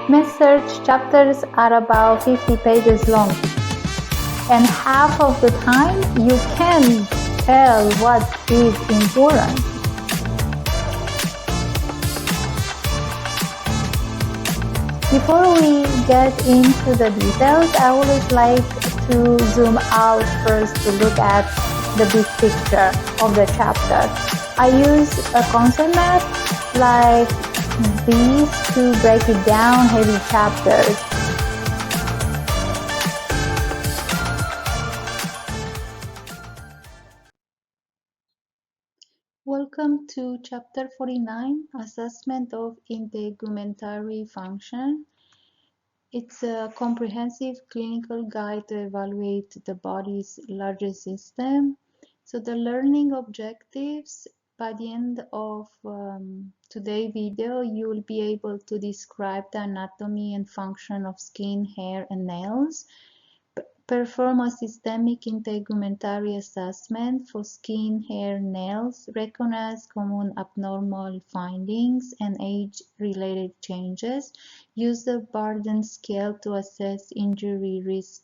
Research chapters are about 50 pages long, and half of the time you can tell what is important. Before we get into the details, I always like to zoom out first to look at the big picture of the chapter. I use a concept map like these to break it down heavy chapters. Welcome to chapter 49, Assessment of Integumentary Function. It's a comprehensive clinical guide to evaluate the body's largest system. So the learning objectives, by the end of today's video, you will be able to describe the anatomy and function of skin, hair, and nails. Perform a systemic integumentary assessment for skin, hair, nails, recognize common abnormal findings and age-related changes, use the Braden scale to assess injury risk,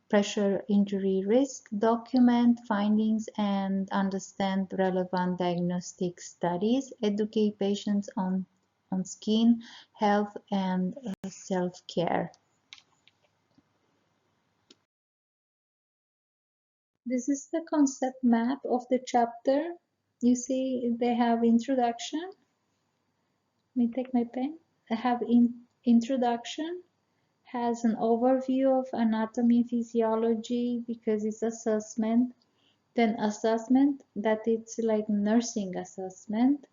pressure injury risk, document findings and understand relevant diagnostic studies, educate patients on skin health and self-care. This is the concept map of the chapter. You see they have introduction. Let me take my pen. They have introduction, has an overview of anatomy and physiology because it's assessment. Then assessment, that it's like nursing assessment.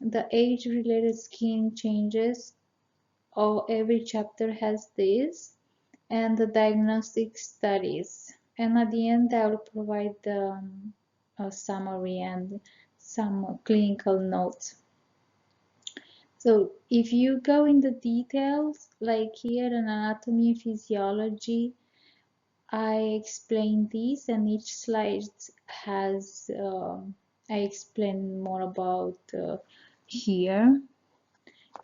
The age-related skin changes. Every chapter has this. And the diagnostic studies. And at the end, I will provide a summary and some clinical notes. So if you go in the details, like here in anatomy and physiology, I explain this, and each slide has, I explain more about here,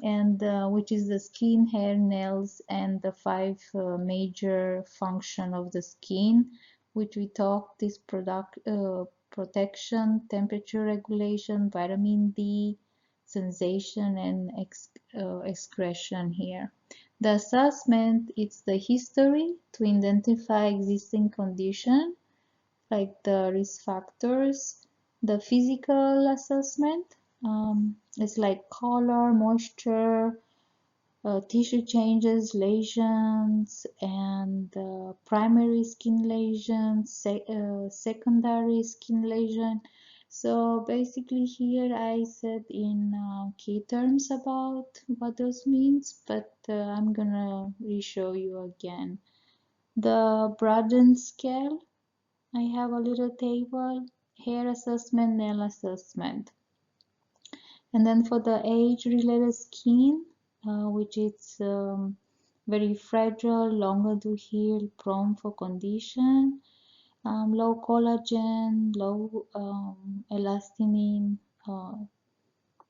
and which is the skin, hair, nails, and the 5 major function of the skin, which we talked is protection, temperature regulation, vitamin D, sensation, and excretion here. The assessment, it's the history to identify existing condition like the risk factors. The physical assessment, it's like color, moisture, tissue changes, lesions, and primary skin lesions, secondary skin lesion. So basically here I said in key terms about what those means, but I'm gonna re-show you again. The Braden scale, I have a little table, hair assessment, nail assessment. And then for the age-related skin, which is very fragile, longer to heal, prone for condition, low collagen, low elastin,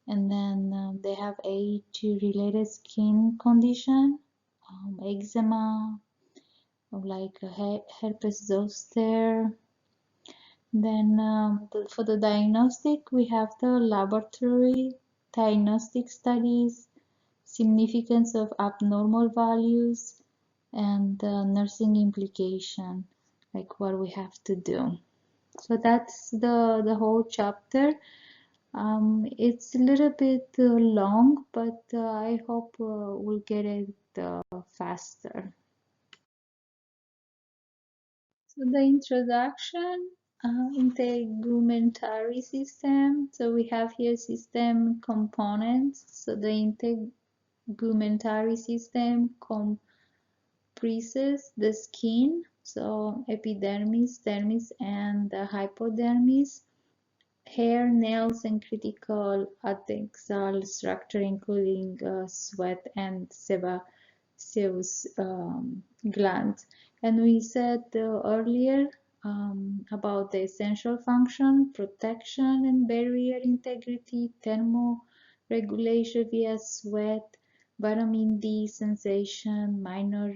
and then they have age-related skin condition, eczema, like herpes zoster. Then for the diagnostic, we have the laboratory diagnostic studies, significance of abnormal values, and the nursing implication, like what we have to do. So that's the whole chapter. It's a little bit long, but I hope we'll get it faster. So the introduction, integumentary system. So we have here system components. So the integumentary system comprises the skin, so epidermis, dermis, and the hypodermis, hair, nails, and critical adnexal structure, including sweat and sebum glands. And we said earlier about the essential function, protection and barrier integrity, thermoregulation via sweat, vitamin D sensation, minor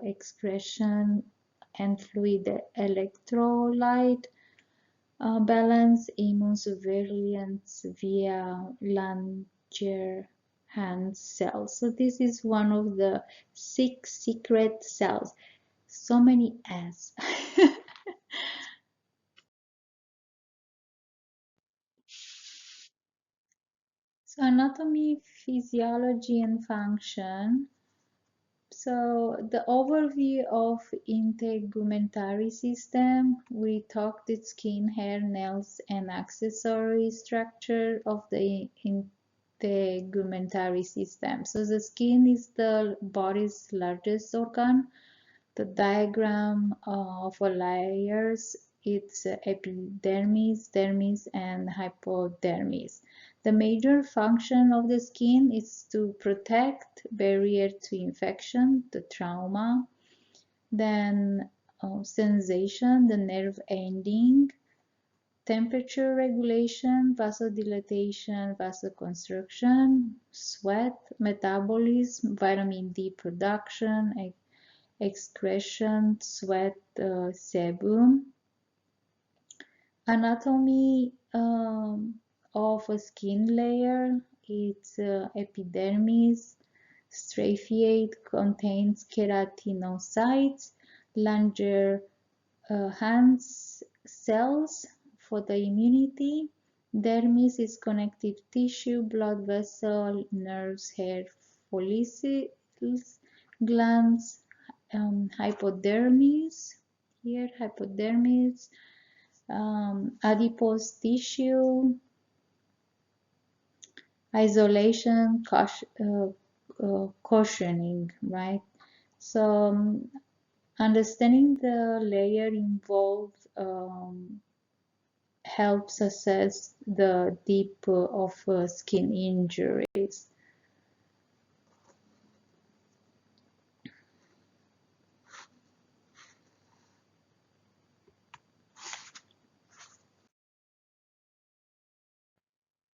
excretion, and fluid electrolyte balance, immune surveillance via Langerhans cells. So this is one of the 6 secret cells. So many S. So anatomy, physiology, and function. So the overview of integumentary system, we talked the skin, hair, nails, and accessory structure of the integumentary system. So the skin is the body's largest organ. The diagram of layers, it's epidermis, dermis, and hypodermis. The major function of the skin is to protect, barrier to infection, the trauma, then sensation, the nerve ending, temperature regulation, vasodilatation, vasoconstriction, sweat, metabolism, vitamin D production, excretion, sweat, sebum. Anatomy of a skin layer, it's epidermis, striate, contains keratinocytes, Langerhans cells for the immunity. Dermis is connective tissue, blood vessel, nerves, hair follicles, glands, hypodermis, here hypodermis, adipose tissue, isolation, cushioning, right? So understanding the layer involved helps assess the depth of skin injuries.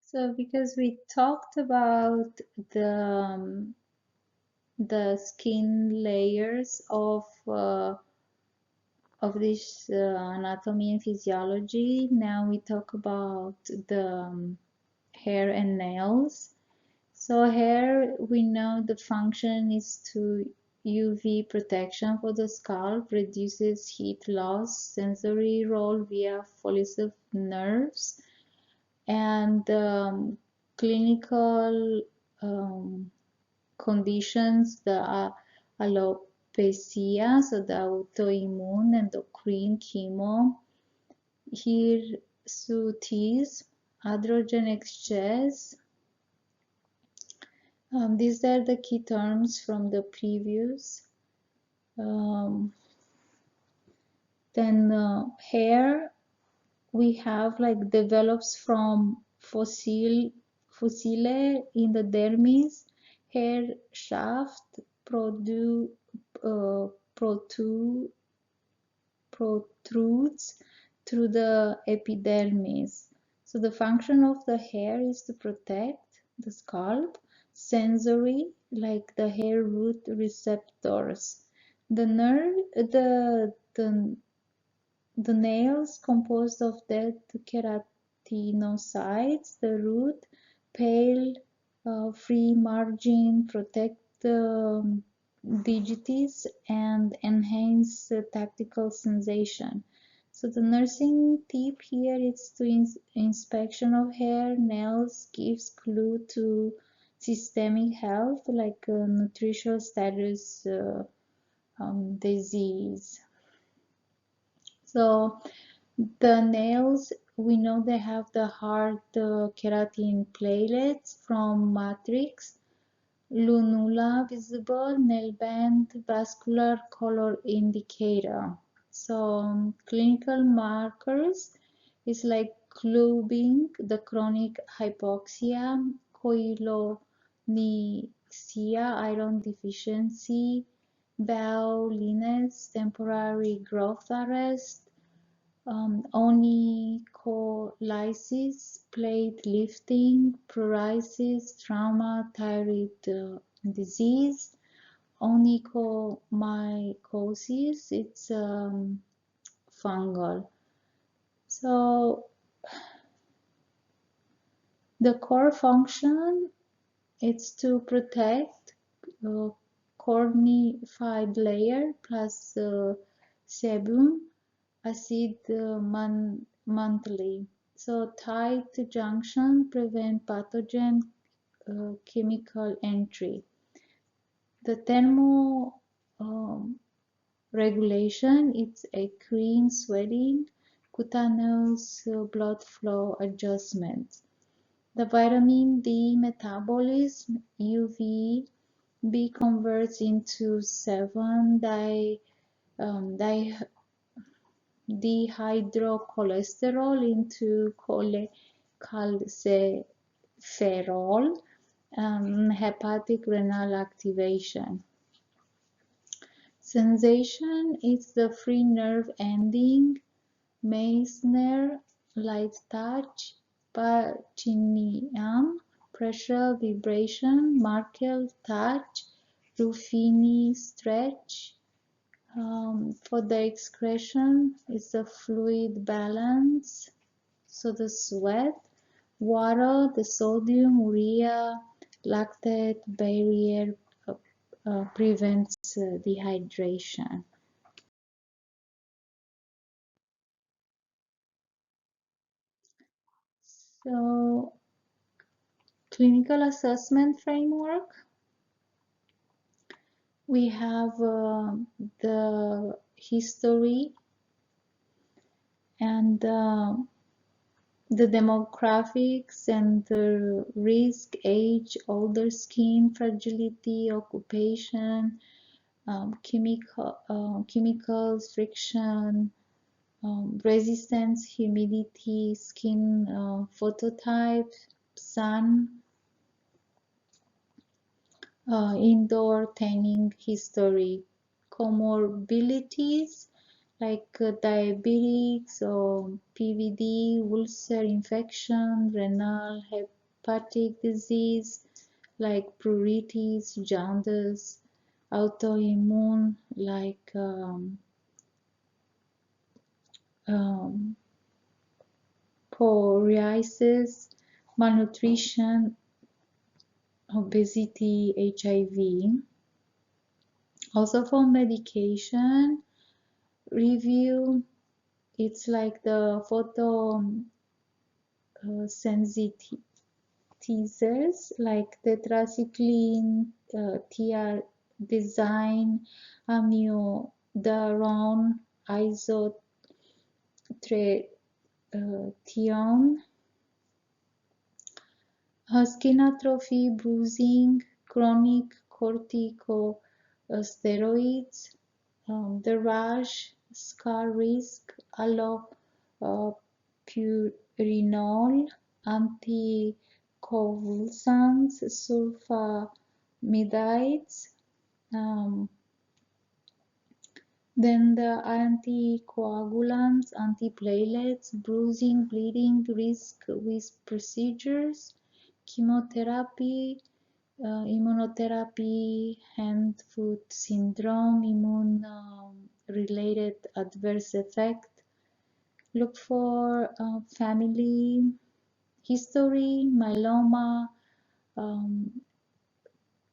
So because we talked about the skin layers of this anatomy and physiology, now we talk about the hair and nails. So hair, we know the function is to UV protection for the scalp, reduces heat loss, sensory role via follicular nerves, and clinical conditions, the alopecia, so the autoimmune, endocrine, chemo, hirsutism, androgen excess. These are the key terms from the previous. Then hair, we have like develops from fossile in the dermis, hair shaft uh, protrudes through the epidermis. So the function of the hair is to protect the scalp, sensory, like the hair root receptors. The nerve, the nails composed of dead keratinocytes, the root, pale, free margin, protect the digits and enhance tactile sensation. So the nursing tip here is to inspection of hair, nails gives clue to systemic health like nutritional status, disease. So the nails, we know they have the hard keratin platelets from matrix, lunula visible, nail band, vascular color indicator. So clinical markers is like clubbing, the chronic hypoxia, koilonyxia, iron deficiency, bowel leanness, temporary growth arrest, onychomania, onycholysis, plate lifting, pruritus, trauma, thyroid disease, onychomycosis, it's fungal. So the core function is to protect cornified layer plus sebum acid monthly. So tight junction prevent pathogen chemical entry. The thermo regulation, it's excretion, sweating, cutaneous blood flow adjustment. The vitamin D metabolism, UVB converts into 7-dihydrocholesterol into cholecalciferol, hepatic renal activation. Sensation is the free nerve ending, Meissner, light touch, Pacinian, pressure, vibration, Markel touch, Ruffini stretch. For the excretion, it's the fluid balance, so the sweat, water, the sodium, urea, lactate barrier prevents dehydration. So, clinical assessment framework, we have the history and the demographics and the risk, age, older skin, fragility, occupation, chemicals, friction, resistance, humidity, skin phototype, sun, indoor tanning history, comorbidities like diabetes or PVD, ulcer infection, renal, hepatic disease like pruritus, jaundice, autoimmune like psoriasis, malnutrition, obesity, HIV. Also for medication review, it's like the photo sensitizers like tetracycline, TR design, amiodarone, isotretinoin, skin atrophy, bruising, chronic corticosteroids, the rash, scar risk, allopurinol, anticonvulsants, sulfamides, then the anticoagulants, antiplatelets, bruising, bleeding risk with procedures, chemotherapy, immunotherapy, hand-foot syndrome, immune-related adverse effect. Look for family history, myeloma,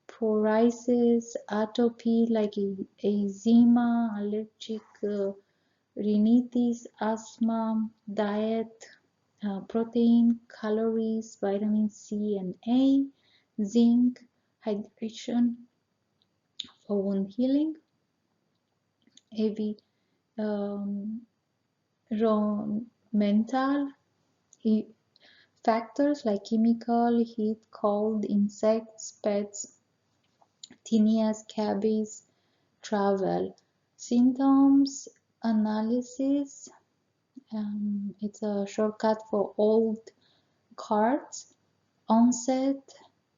psoriasis, atopy like eczema, allergic rhinitis, asthma, diet, protein, calories, vitamin C and A, zinc, hydration for wound healing, environmental factors like chemical, heat, cold, insects, pets, tinea, scabies, travel. Symptoms analysis, it's a shortcut for old cards. Onset,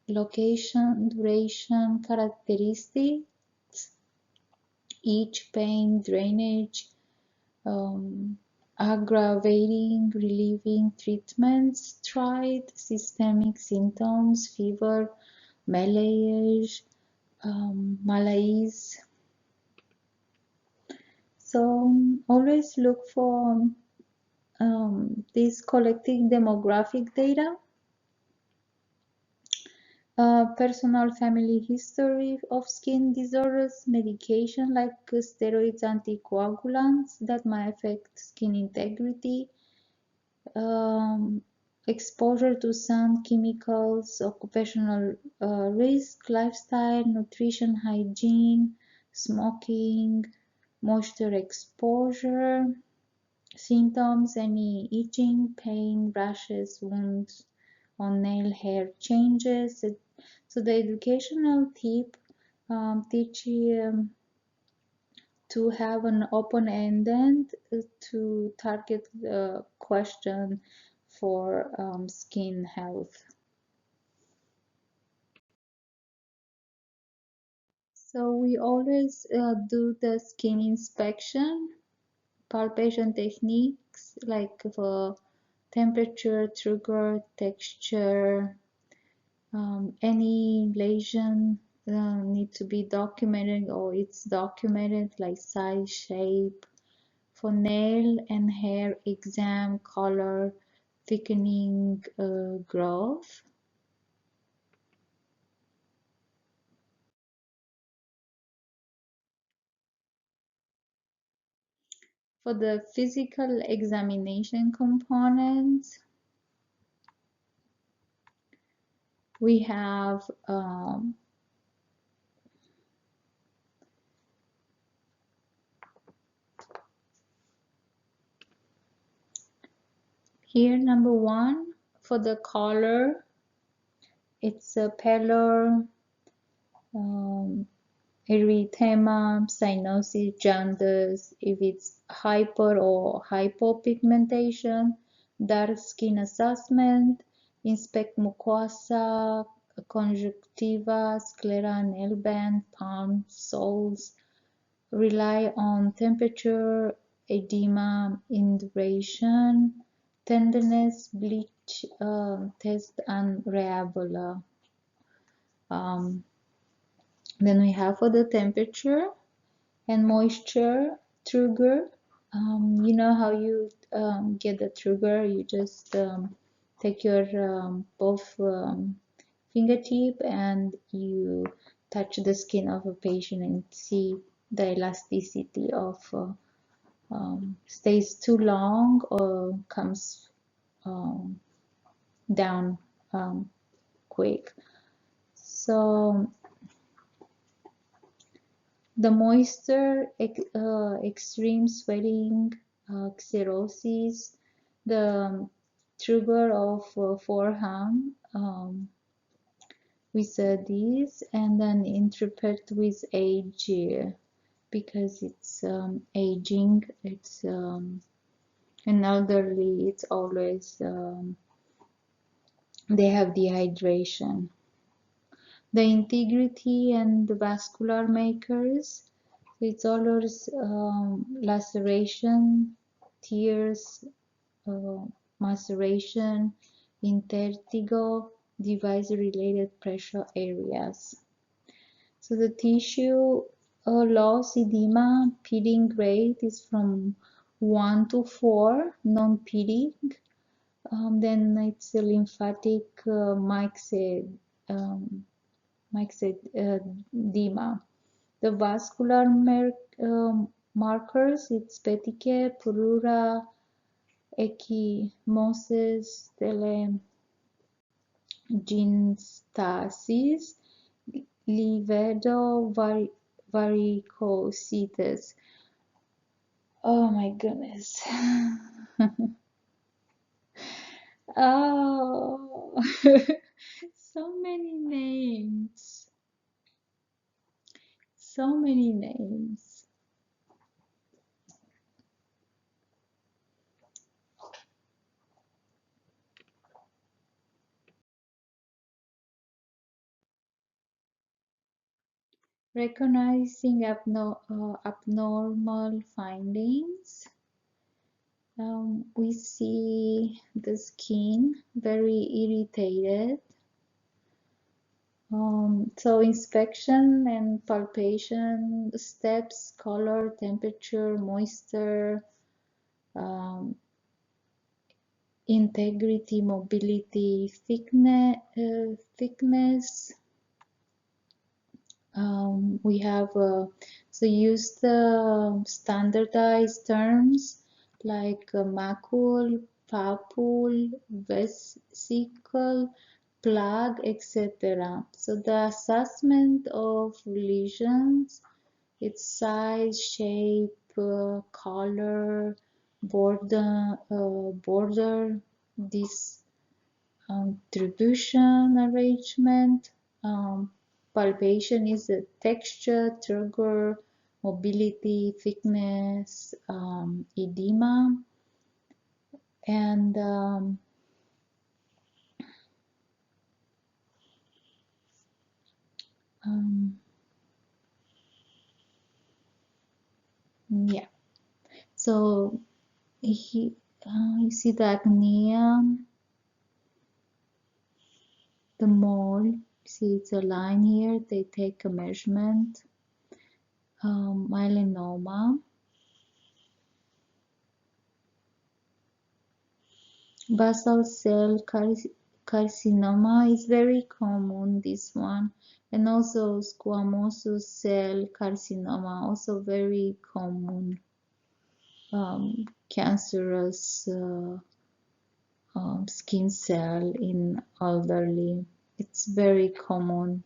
location, duration, characteristics, itch, pain, drainage, aggravating, relieving treatments tried, systemic symptoms, fever, malaise, malaise. So always look for this collecting demographic data, personal family history of skin disorders, medication like steroids, anticoagulants that might affect skin integrity, exposure to sun, chemicals, occupational risk, lifestyle, nutrition, hygiene, smoking, moisture exposure, symptoms, any itching, pain, rashes, wounds on nail, hair changes. So the educational tip teach to have an open-ended to target the question for skin health. So we always do the skin inspection, palpation techniques like for temperature, trigger, texture, any lesion need to be documented or it's documented like size, shape, for nail and hair exam, color, thickening, growth. For the physical examination components, we have here number one for the color, it's a pallor, um, erythema, cyanosis, jaundice, if it's hyper or hypopigmentation, dark skin assessment, inspect mucosa, conjunctiva, sclera, nail band, palm, soles, rely on temperature, edema, induration, tenderness, bleach test, and reabula. Then we have for the temperature and moisture trigger. You know how you get the trigger, you just take your both fingertip and you touch the skin of a patient and see the elasticity of stays too long or comes down quick. So the moisture, extreme sweating, xerosis, the trigger of forearm with this, and then interpret with age because it's aging, it's an elderly, it's always they have dehydration. The integrity and the vascular makers, it's always laceration, tears, maceration, intertigo, device-related pressure areas. So the tissue loss, edema, peeling rate is from 1 to 4, non-peeling. Then it's a lymphatic myxedema. The vascular markers, it's petechiae, purura, ecchymosis, telangiectasis, livedo, varicositas. Oh my goodness. Oh, so many names. So many names. Recognizing abnormal findings. We see the skin very irritated. So inspection and palpation steps, color, temperature, moisture, um, integrity, mobility, thickness. We have so use the standardized terms like macule, papule, vesicle, plug, etc. So the assessment of lesions, its size, shape, color, border, distribution, arrangement. Palpation is the texture, trigger, mobility, thickness, edema, and yeah. So you see the acne, the mole. See, it's a line here. They take a measurement. Melanoma. Basal cell carcinoma is very common, this one, and also squamous cell carcinoma, also very common cancerous skin cell in elderly. It's very common.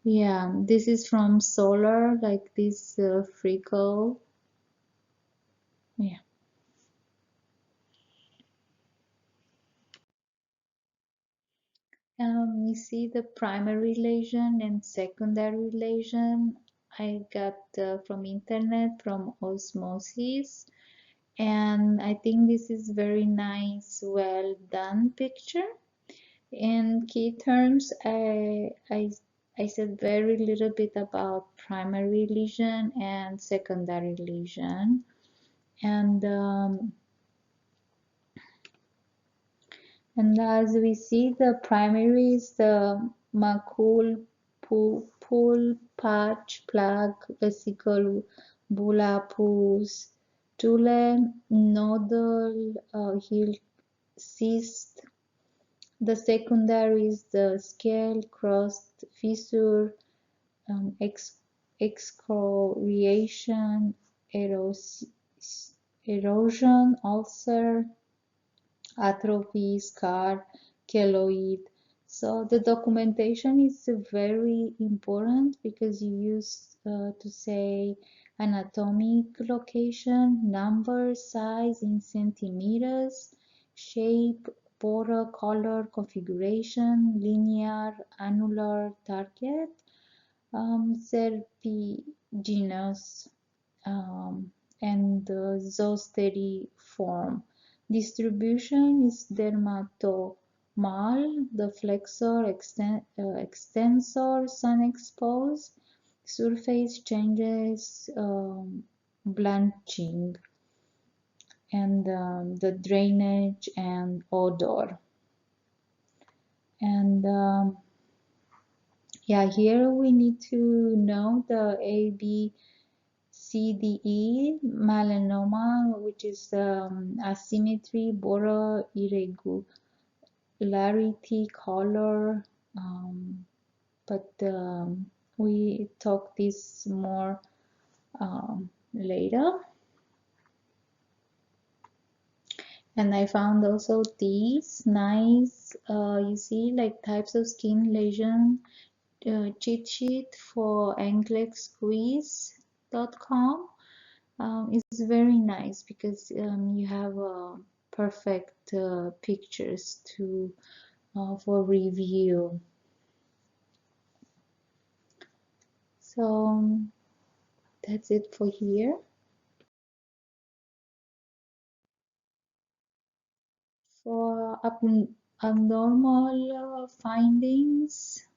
Yeah, this is from solar, like this freckle. Yeah. You see the primary lesion and secondary lesion I got from internet, from osmosis, and I think this is very nice, well done picture. In key terms, I said very little bit about primary lesion and secondary lesion, and as we see, the primary is the macule, pool, patch, plug, vesicle, bulla, pus, tule, nodule, heel, cyst. The secondary is the scale, crust, fissure, excoriation, erosion, ulcer, atrophy, scar, keloid. So the documentation is very important because you use to say anatomic location, number, size in centimeters, shape, border, color, configuration, linear, annular, target, serpiginous, and the zoosteriform. Distribution is dermatomal, the flexor, extensor, sun exposed, surface changes, blanching, and the drainage and odor. And yeah, here we need to know the ABCDE melanoma, which is asymmetry, border, irregularity, color, but we talk this more later. And I found also these nice, you see, like types of skin lesion cheat sheet for NCLEX it's very nice because you have perfect pictures to for review. So that's it for here. For abnormal findings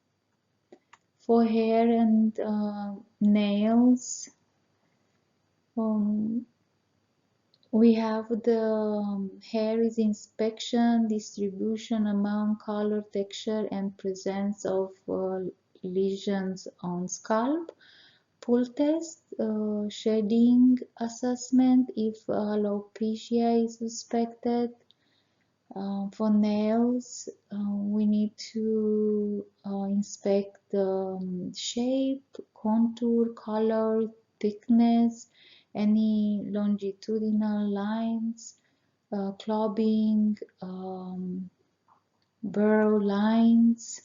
for hair and nails, Um, we have the hair is inspection, distribution, amount, color, texture, and presence of lesions on scalp. Pull test, shading assessment if alopecia is suspected. For nails, we need to inspect the shape, contour, color, thickness, any longitudinal lines, clubbing, burrow lines,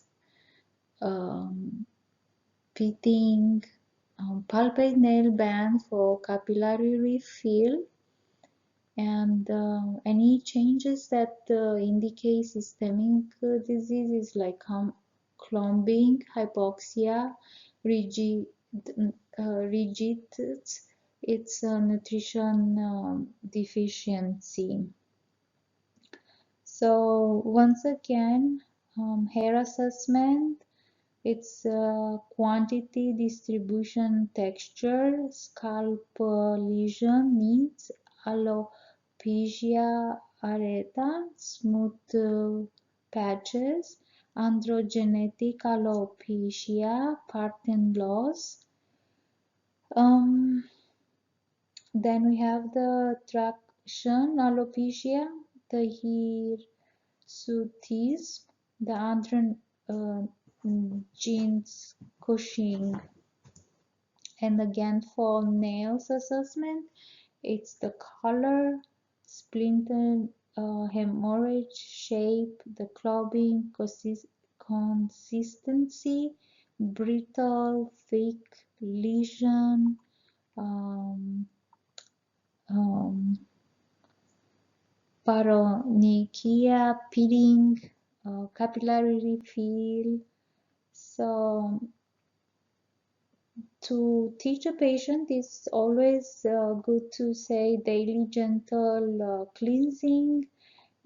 um, pitting, palpate nail band for capillary refill, and any changes that indicate systemic diseases like clumping, hypoxia, rigid, rigid, it's a nutrition deficiency. So once again, hair assessment, it's quantity, distribution, texture, scalp lesion needs, alopecia areata, smooth patches, androgenetic alopecia, pattern loss. Then we have the traction alopecia, the hirsutism, the androgenes Cushing. And again for nails assessment, it's the color, splinter, hemorrhage, shape, the clubbing, consistency, brittle, thick, lesion, um, um, paronychia, pitting, capillary refill. So to teach a patient, it's always good to say daily gentle cleansing,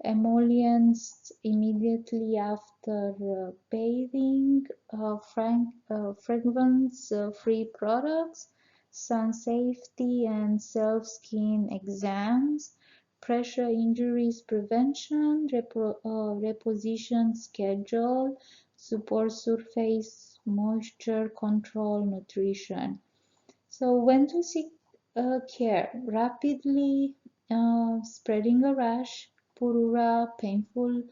emollients immediately after bathing, fragrance-free products, sun safety and self-skin exams, pressure injuries prevention, reposition schedule, support surface moisture control, nutrition. So when to seek care? Rapidly spreading a rash, purura, painful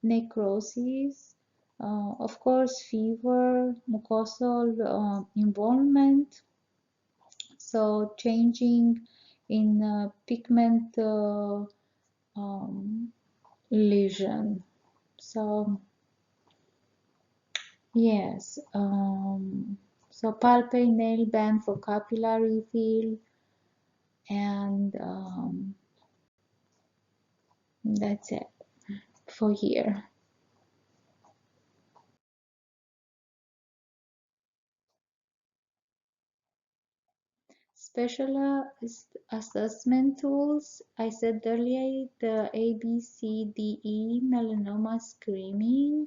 necrosis, of course fever, mucosal involvement, so changing in pigment um, lesion. So yes, so palpate nail band for capillary fill, and that's it for here. Specialized assessment tools, I said earlier, the ABCDE melanoma screening.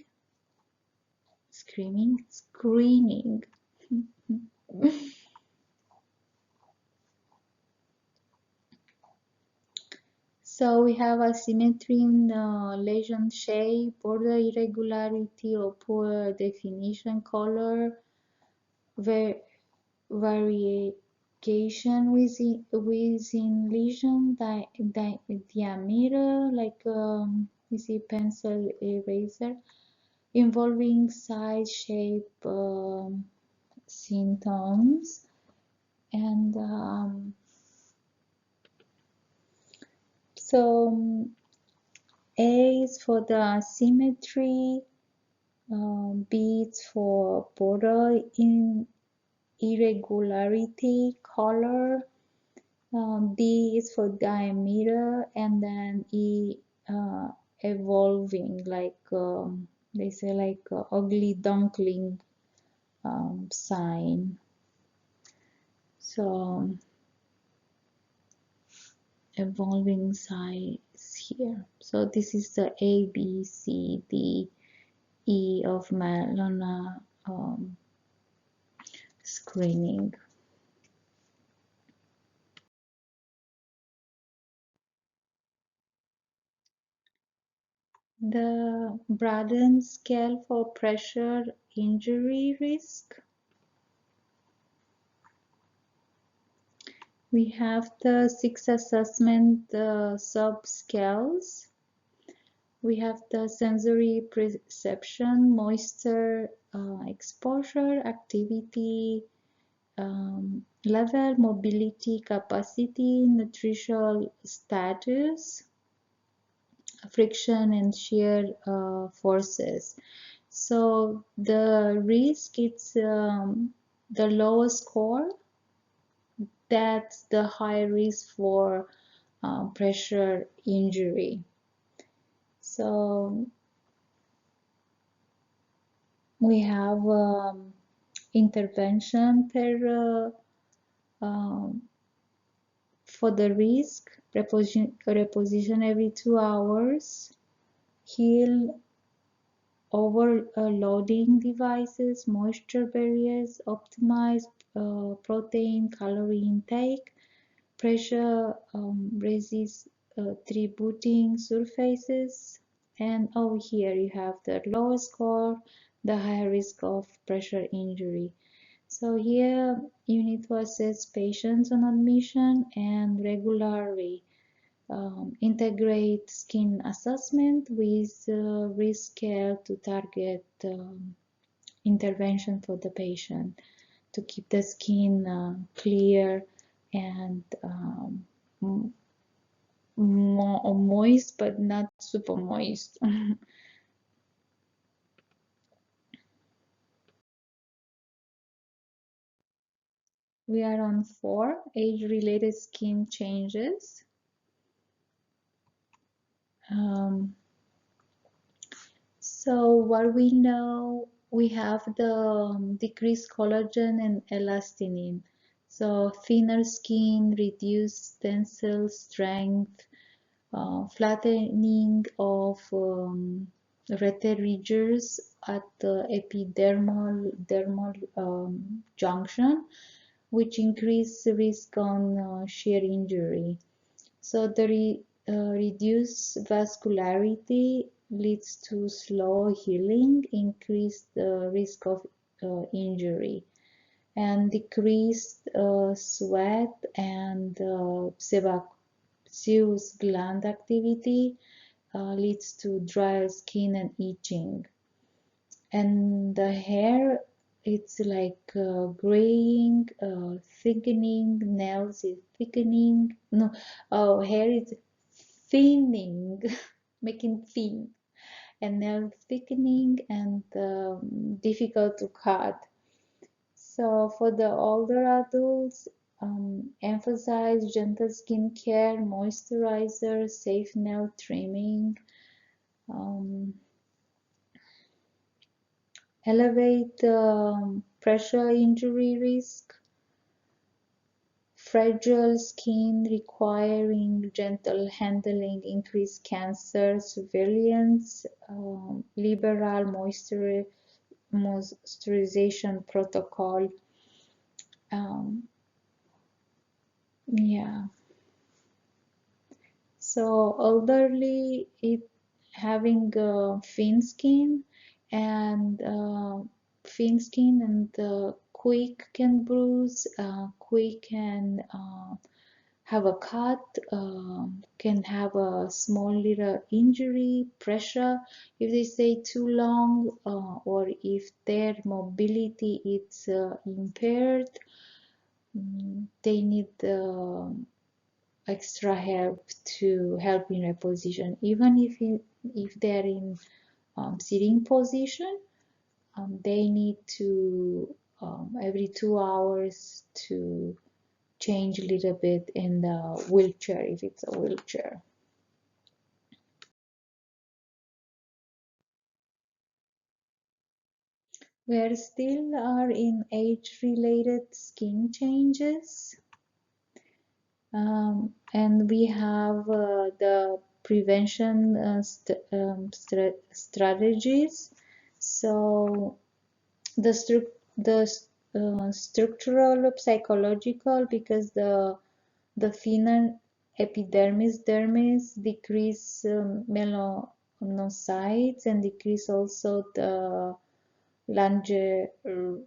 So we have asymmetry in lesion shape, border irregularity or poor definition, color, variation within lesion, diameter, like you see pencil eraser, involving size, shape, symptoms, and so A is for the asymmetry, B is for border irregularity, color, D is for diameter, and then E evolving, like they say, like ugly duckling sign. So evolving size here. So this is the A, B, C, D, E of melanoma screening. The Braden scale for pressure injury risk. We have the 6 assessment sub-scales. We have the sensory perception, moisture, exposure, activity, level, mobility, capacity, nutritional status, friction, and shear forces. So the risk, it's the lowest score, that's the high risk for pressure injury. So we have intervention per for the risk, reposition every 2 hours, heal overloading devices, moisture barriers, optimize protein calorie intake, pressure resist tributing surfaces, and over here you have the lower score, the higher risk of pressure injury. So here you need to assess patients on admission and regularly integrate skin assessment with risk scale to target intervention for the patient to keep the skin clear and more moist but not super moist. We are on 4 age-related skin changes. So what we know, we have the decreased collagen and elastin. So thinner skin, reduced tensile strength, flattening of retinac ridges at the epidermal junction, which increase risk on shear injury. So the reduced vascularity leads to slow healing, increased risk of injury, and decreased sweat and sebum gland activity leads to dry skin and itching. And the hair, it's like graying, thickening, nails is thickening, no, hair is thinning, making thin, and nail thickening and difficult to cut. So for the older adults, emphasize gentle skincare, moisturizer, safe nail trimming, elevate pressure injury risk, fragile skin requiring gentle handling, increased cancer surveillance, liberal moisturization protocol. Yeah. So elderly, it having thin skin and quick can bruise, quick can have a cut, can have a small little injury, pressure if they stay too long, or if their mobility is impaired, they need extra help to help in reposition, even if they're in sitting position. They need to every 2 hours to change a little bit in the wheelchair if it's a wheelchair. We still are in age-related skin changes. And we have the prevention strategies. So the structural, psychological, because the thinner epidermis, dermis decrease melanocytes and decrease also the Langerhans,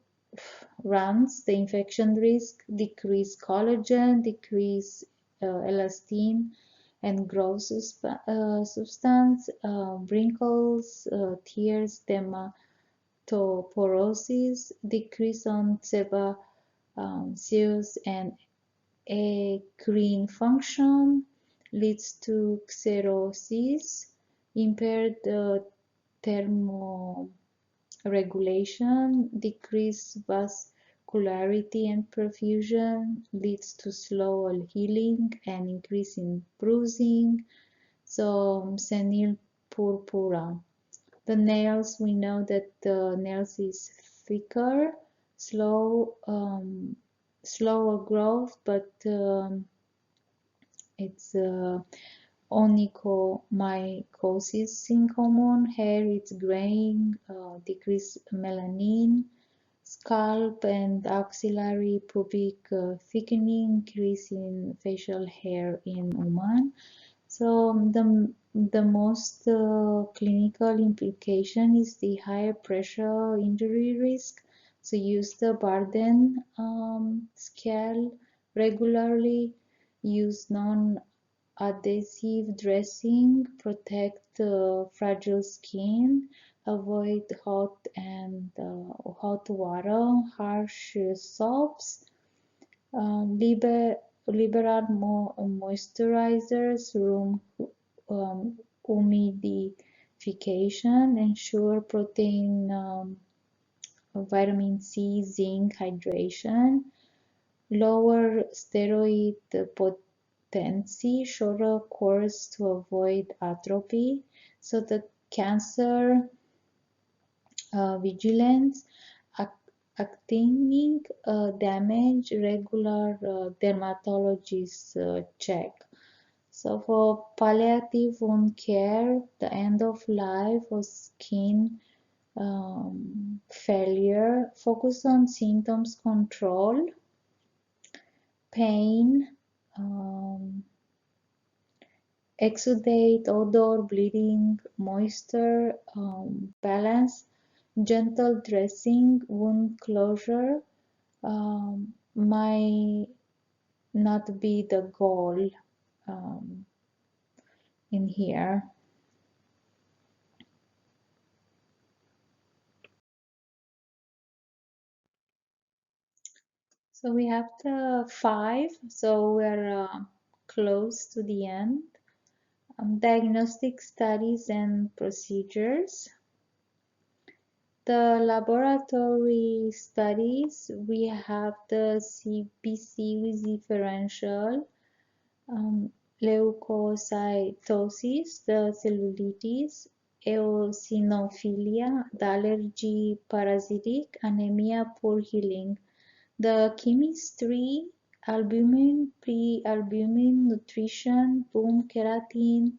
the infection risk, decrease collagen, decrease elastin and growth substance, wrinkles, tears, dermatoporosis, decrease on sebaceous and endocrine function, leads to xerosis, impaired thermoregulation, decreased vascularity and perfusion, leads to slow healing and increase in bruising. So senile purpura. The nails, we know that the nails is thicker, slower growth, but it's onychomycosis in common. Hair is graying, decreased melanin. Scalp and axillary pubic thickening, increase in facial hair in women. So the most clinical implication is the higher pressure injury risk. So use the Braden scale regularly. Use non-adhesive dressing. Protect fragile skin. Avoid hot water, harsh soaps. Liberal moisturizers, room humidification, ensure protein, vitamin C, zinc, hydration, lower steroid potency, shorter course to avoid atrophy. So the cancer vigilance, actinic damage, regular dermatologist check. So for palliative wound care, the end of life or skin failure, focus on symptoms control, pain, exudate, odor, bleeding, moisture, balance, gentle dressing, wound closure might not be the goal in here. So we have the 5, so we're close to the end. Diagnostic studies and procedures. The laboratory studies, we have the CBC with differential leukocytosis, the cellulitis, eosinophilia, the allergy parasitic, anemia, poor healing. The chemistry, albumin, pre-albumin, nutrition, boom, keratin,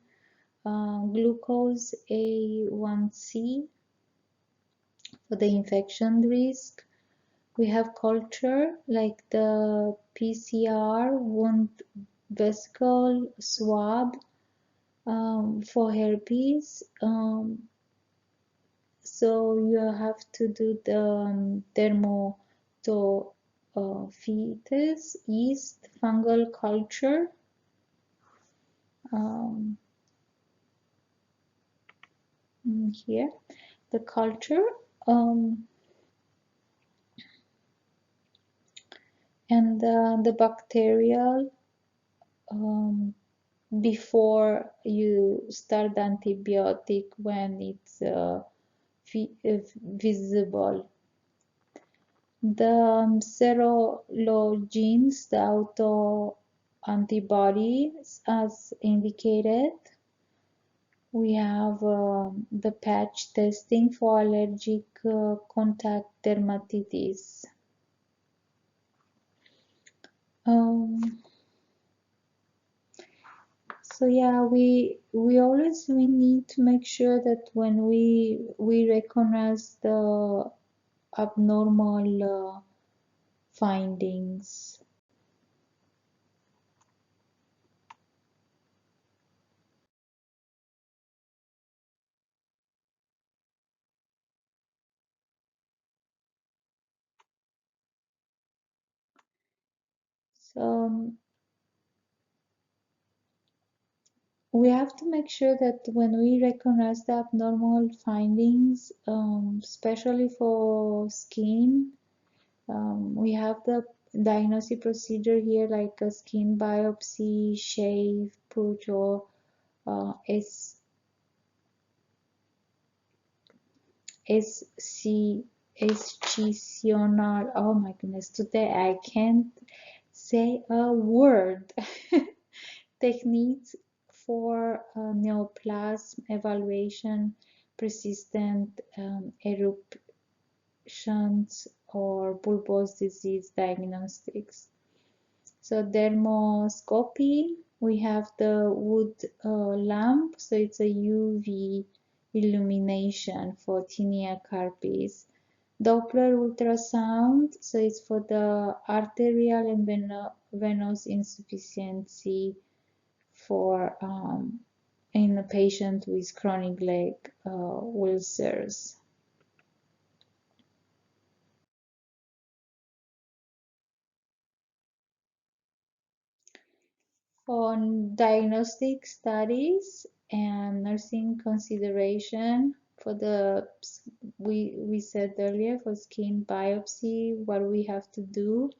glucose, A1C. For the infection risk, we have culture like the PCR, wound vesicle, swab for herpes. So you have to do the dermatophytes, yeast, fungal culture. Here, the culture. And the bacterial before you start the antibiotic when it's visible. The serologens, the auto antibodies as indicated. We have the patch testing for allergic contact dermatitis. So yeah, we need to make sure that when we recognize the abnormal findings. So we have to make sure that when we recognize the abnormal findings, especially for skin, we have the diagnostic procedure here, like a skin biopsy, shave, put, or excisional. Oh my goodness, today I can't say a word. Techniques for neoplasm evaluation, persistent eruptions, or bulbous disease diagnostics. So dermoscopy, we have the wood lamp, so it's a UV illumination for tinea carpis. Doppler ultrasound, so it's for the arterial and venous insufficiency for in a patient with chronic leg ulcers. On diagnostic studies and nursing consideration for the, we said earlier, for skin biopsy, what we have to do: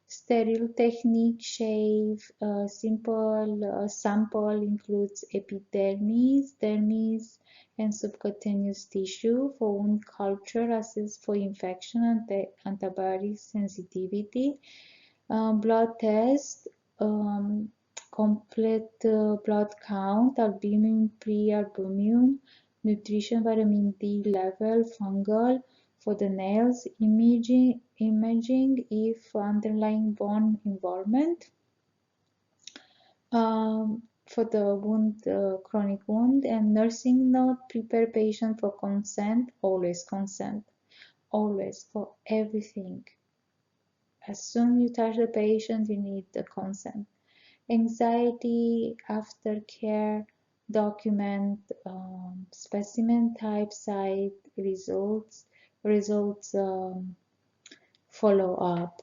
sterile technique, shave, simple sample includes epidermis, dermis, and subcutaneous tissue. For wound culture, assess for infection and antibiotic sensitivity. Blood test, complete blood count, albumin, pre-albumin, nutrition, vitamin D level, fungal. For the nails, imaging if underlying bone involvement. For the wound, chronic wound, and nursing note, prepare patient for consent, always consent, always, for everything. As soon as you touch the patient, you need the consent. Anxiety, aftercare, document specimen type, site, results, follow up.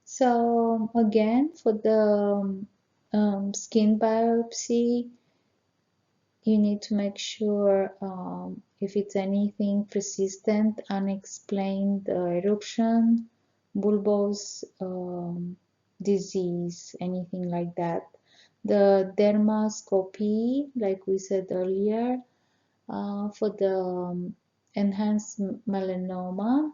So again, for the skin biopsy, you need to make sure if it's anything persistent, unexplained eruption, bulbous disease, anything like that. The dermoscopy, like we said earlier, for the enhanced melanoma,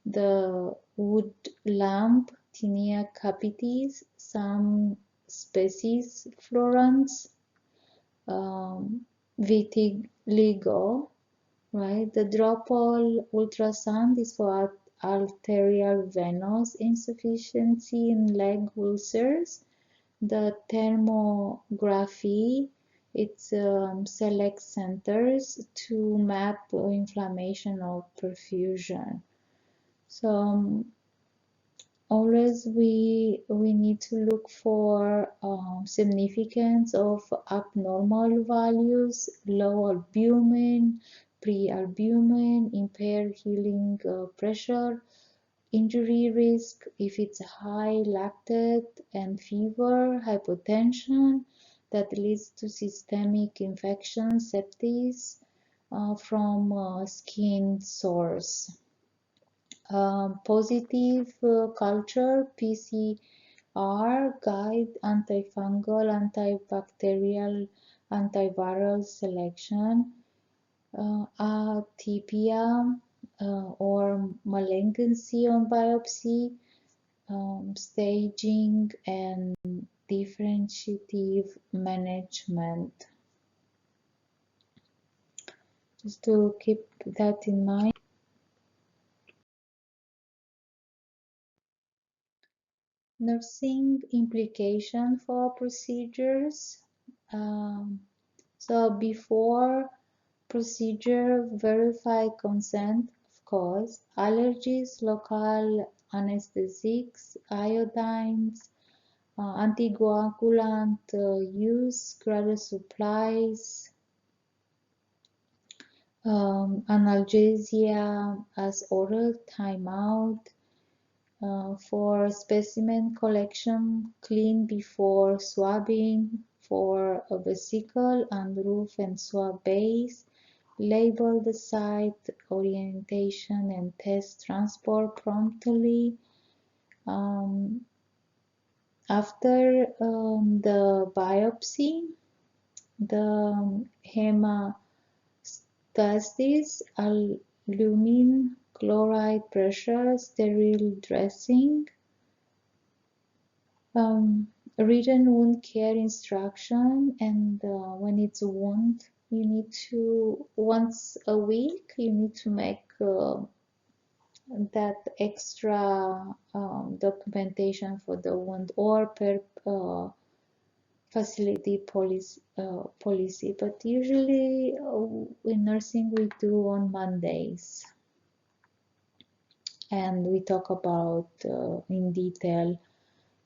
the wood lamp, tinea capitis, some species florens, vitiligo, right? The Doppler ultrasound is for arterial venous insufficiency in leg ulcers. The thermography, it selects centers to map inflammation or perfusion. So always we need to look for significance of abnormal values, low albumin, pre-albumin, impaired healing pressure, injury risk if it's high, lactate and fever, hypotension that leads to systemic infection, sepsis from skin source. Positive culture, PCR, guide antifungal, antibacterial, antiviral selection, atypia or malignancy on biopsy, staging, and differentiative management. Just to keep that in mind. Nursing implication for procedures. So before procedure, verify consent, of course, allergies, local anesthetics, iodines, anticoagulant use, gradual supplies, analgesia as oral timeout, For specimen collection, clean before swabbing. For a vesicle, unroof and swab base. Label the site, orientation, and test transport promptly. After the biopsy, the hemostasis, aluminum chloride pressure, sterile dressing, written wound care instruction, and when it's a wound, you need to, once a week, you need to make that extra documentation for the wound, or per facility policy, but usually in nursing we do on Mondays, and we talk about in detail.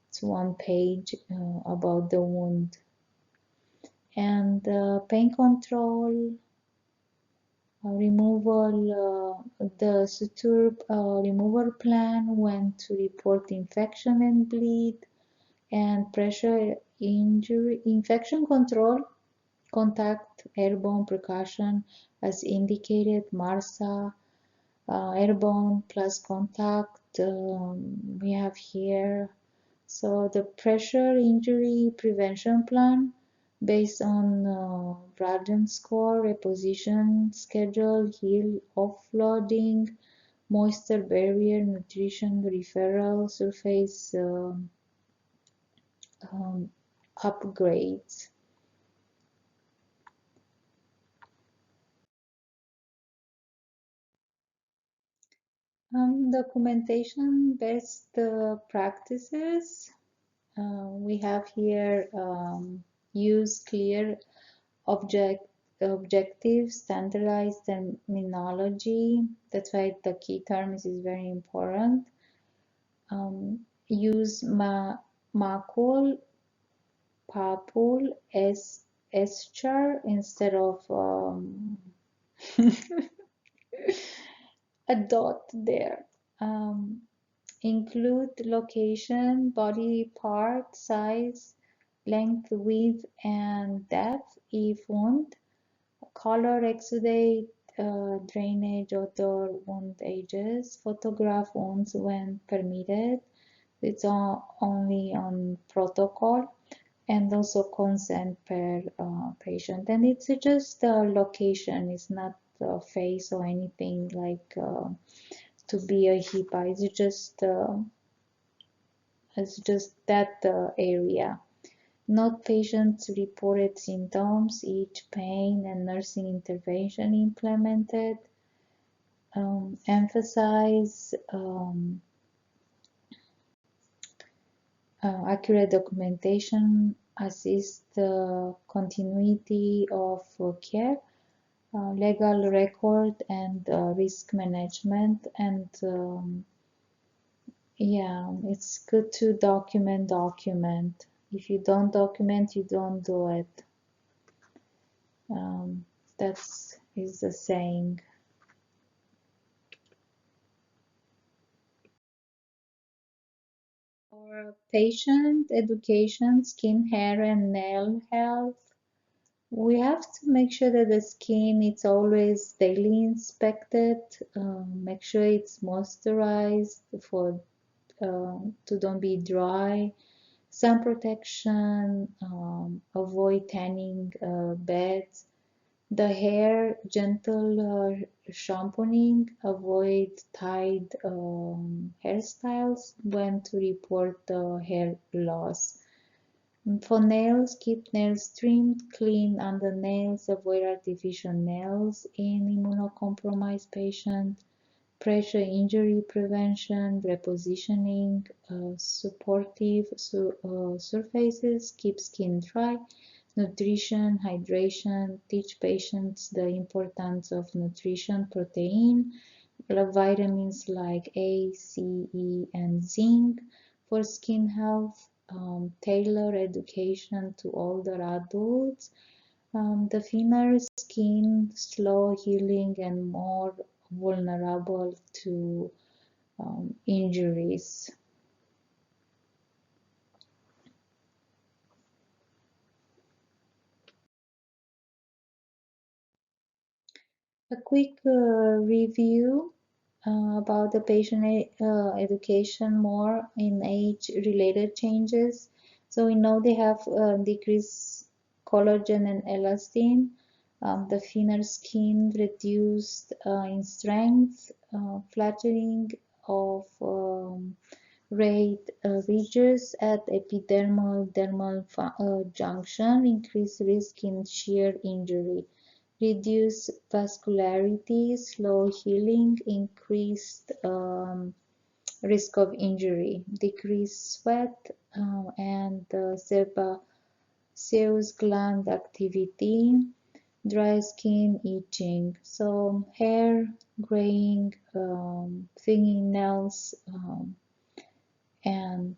It's one page about the wound. And pain control, removal, the suture removal plan, when to report infection and bleed, and pressure injury, infection control, contact, airborne precaution as indicated, MARSA, airborne plus contact, we have here. So the pressure injury prevention plan based on Braden score, reposition schedule, heel offloading, moisture barrier, nutrition referral, surface upgrades. Documentation best practices. We have here use clear objective standardized terminology. That's why the key terms is very important. Use macul, papul, eschar instead of a dot there. Include location, body part, size, length, width, and depth if wound, color, exudate, drainage, odor, wound ages, photograph wounds when permitted. It's only on protocol, and also consent per patient. And it's just the location, it's not the face or anything like to be a HIPAA. It's just that area. Note patients' reported symptoms, each pain and nursing intervention implemented. Emphasize accurate documentation, assist the continuity of care, legal record, and risk management. And yeah, it's good to document. If you don't document, you don't do it. That's is the saying. For patient education, skin, hair, and nail health, we have to make sure that the skin is always daily inspected. Make sure it's moisturized for to don't be dry. Sun protection, avoid tanning beds. The hair, gentle shampooing, avoid tied hairstyles, when to report the hair loss. For nails, keep nails trimmed, clean under nails, avoid artificial nails in immunocompromised patients. Pressure injury prevention, repositioning, supportive surfaces, keep skin dry. Nutrition, hydration, teach patients the importance of nutrition, protein, vitamins like A, C, E, and zinc for skin health. Tailor education to older adults. The thinner skin, slow healing, and more vulnerable to injuries. A quick review about the patient education more in age-related changes. So we know they have decreased collagen and elastin, the thinner skin reduced in strength, flattening of ridges at epidermal-dermal junction, increased risk in shear injury. Reduced vascularity, slow healing, increased risk of injury, decreased sweat, and sebum gland activity, dry skin, itching. So hair graying, thinning nails, and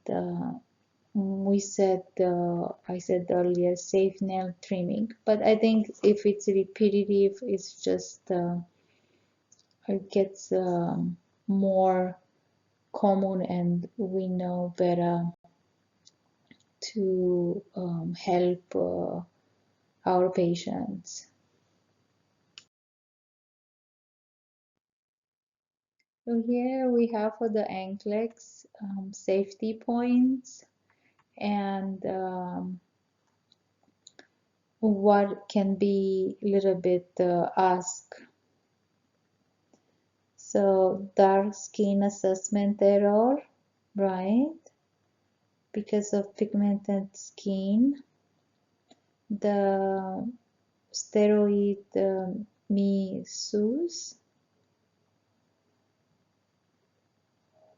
I said earlier, safe nail trimming. But I think if it's repetitive, it's just it gets more common, and we know better to help our patients. So here we have for the NCLEX safety points and what can be a little bit asked. So dark skin assessment error, right? Because of pigmented skin, the steroid misuse.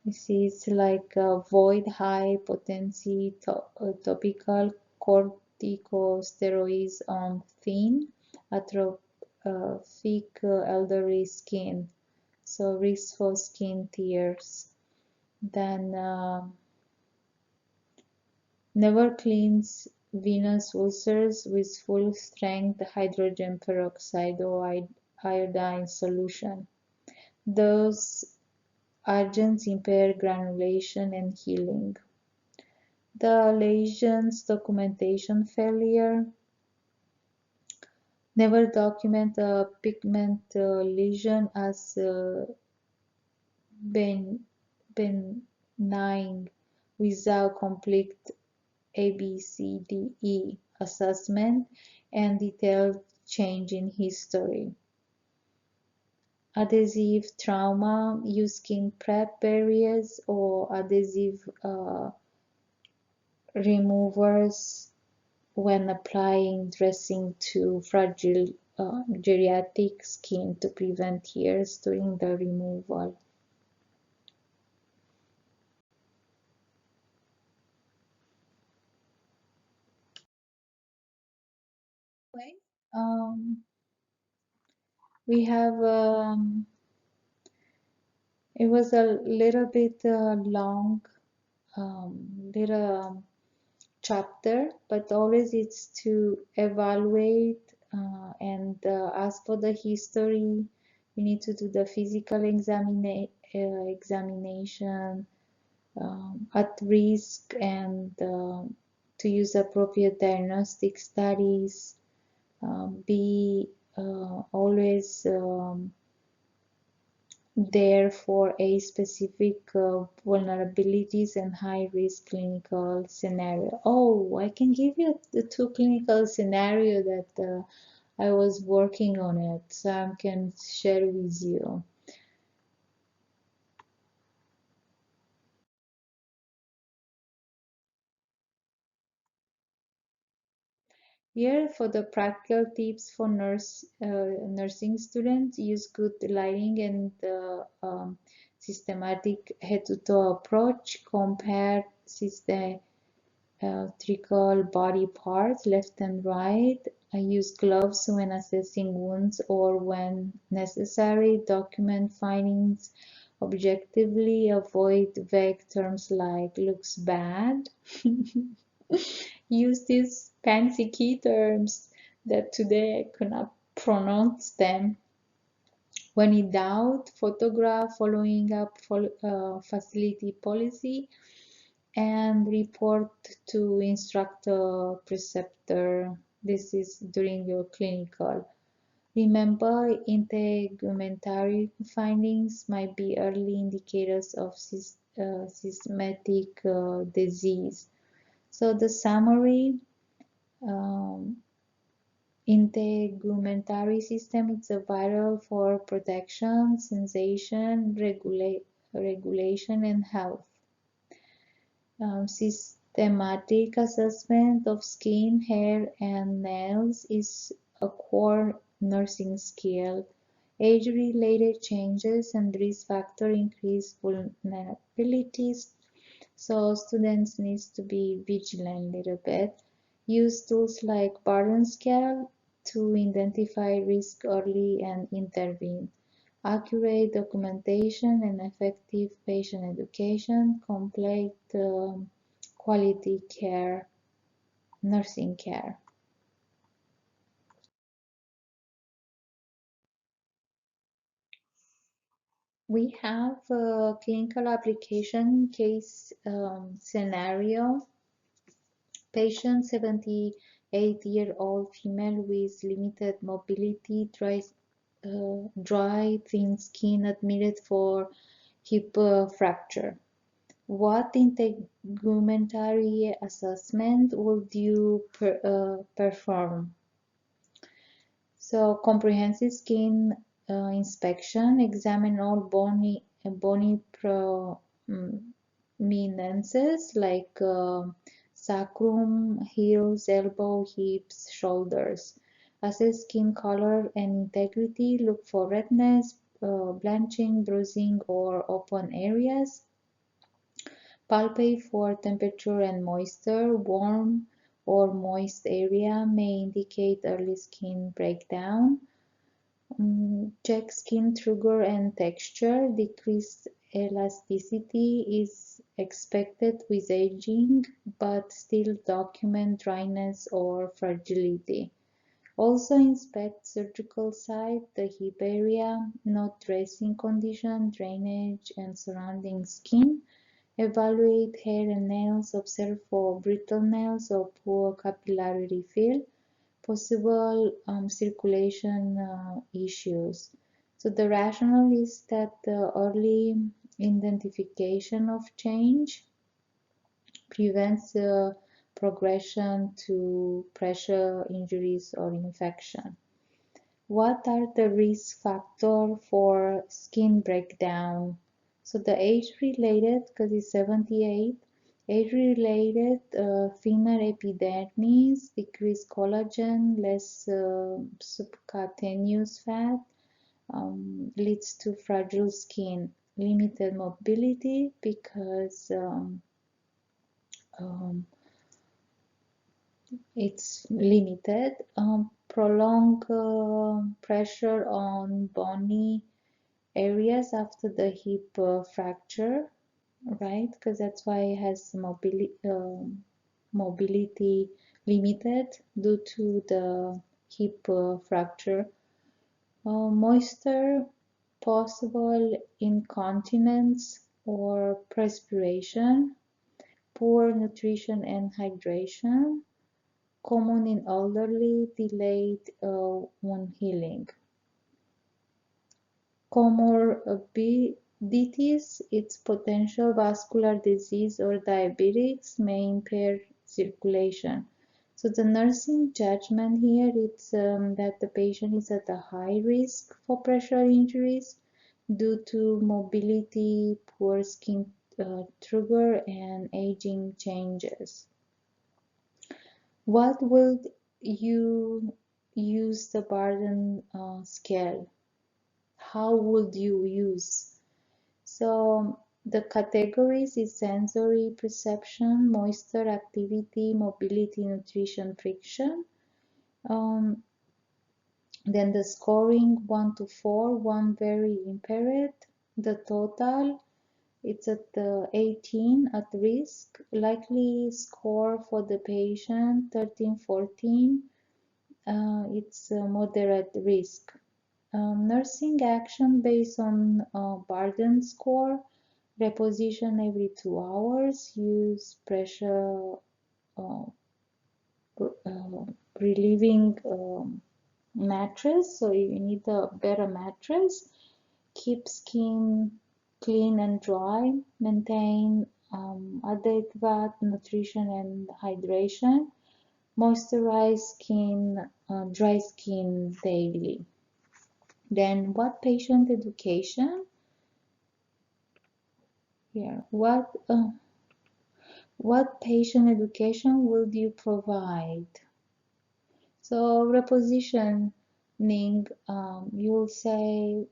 You see, it's like avoid high potency topical corticosteroids on thin, atrophic elderly skin. So risk for skin tears. Then never cleans venous ulcers with full strength hydrogen peroxide or iodine solution. Those agents impair granulation and healing. The lesions documentation failure. Never document a pigment lesion as benign without complete ABCDE assessment and detailed change in history. Adhesive trauma, use skin prep barriers or adhesive removers when applying dressing to fragile geriatric skin to prevent tears during the removal. We have it was a little bit long little chapter, but always it's to evaluate and ask for the history. We need to do the physical examination at risk, and to use appropriate diagnostic studies. Be always there for a specific vulnerabilities and high risk clinical scenario. Oh, I can give you the two clinical scenario that I was working on it, so I can share with you. Here for the practical tips for nursing students, use good lighting and systematic head-to-toe approach. Compare symmetrical body parts, left and right. I use gloves when assessing wounds or when necessary. Document findings objectively. Avoid vague terms like looks bad. Use these fancy key terms that today I cannot pronounce them. When in doubt, photograph, following up facility policy, and report to instructor preceptor. This is during your clinical. Remember, integumentary findings might be early indicators of systematic disease. So the summary, um, integumentary system is a viral for protection, sensation, regulation, and health. Systematic assessment of skin, hair, and nails is a core nursing skill. Age-related changes and risk factor increase vulnerabilities, so students need to be vigilant a little bit. Use tools like Braden scale to identify risk early and intervene. Accurate documentation and effective patient education complete quality care, nursing care. We have a clinical application case scenario. Patient 78-year-old female with limited mobility, dry, thin skin, admitted for hip fracture. What integumentary assessment would you perform? So comprehensive skin inspection, examine all bony prominences like sacrum, heels, elbow, hips, shoulders. Assess skin color and integrity. Look for redness, blanching, bruising, or open areas. Palpate for temperature and moisture. Warm or moist area may indicate early skin breakdown. Check skin sugar and texture. Decreased elasticity is expected with aging, but still document dryness or fragility. Also inspect surgical site, the hip area, note dressing condition, drainage, and surrounding skin. Evaluate hair and nails, observe for brittle nails or poor capillary fill, possible circulation issues. So the rationale is that the early identification of change prevents progression to pressure injuries or infection. What are the risk factors for skin breakdown? So the age-related, because it's 78, age-related thinner epidermis, decreased collagen, less subcutaneous fat, leads to fragile skin, limited mobility because um, it's limited, prolonged pressure on bony areas after the hip fracture, right? Because that's why it has mobility limited due to the hip fracture. Moisture, possible incontinence or perspiration, poor nutrition and hydration, common in elderly, delayed wound healing. Comorbidities, its potential vascular disease or diabetes may impair circulation. So the nursing judgment here is that the patient is at a high risk for pressure injuries due to mobility, poor skin trigger, and aging changes. What would you use the Braden scale? How would you use? So the categories is sensory perception, moisture, activity, mobility, nutrition, friction. Um, then the scoring 1 to 4, 1 very impaired. The total, it's at the 18 at risk. Likely score for the patient 13, 14. It's moderate risk. Nursing action based on Braden score, reposition every 2 hours, use pressure uh, relieving mattress, so you need a better mattress. Keep skin clean and dry, maintain adequate nutrition and hydration, moisturize skin, dry skin daily. Then what patient education? Here, what patient education would you provide? So repositioning, you'll say,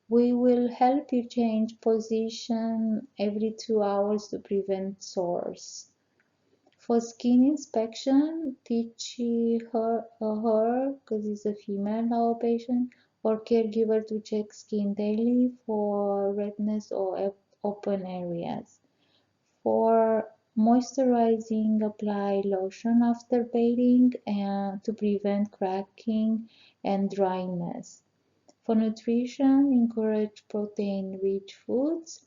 we will help you change position every 2 hours to prevent sores. For skin inspection, teach her, because it's a female now patient, or caregiver to check skin daily for redness or open areas. For moisturizing, apply lotion after bathing and to prevent cracking and dryness. For nutrition, encourage protein-rich foods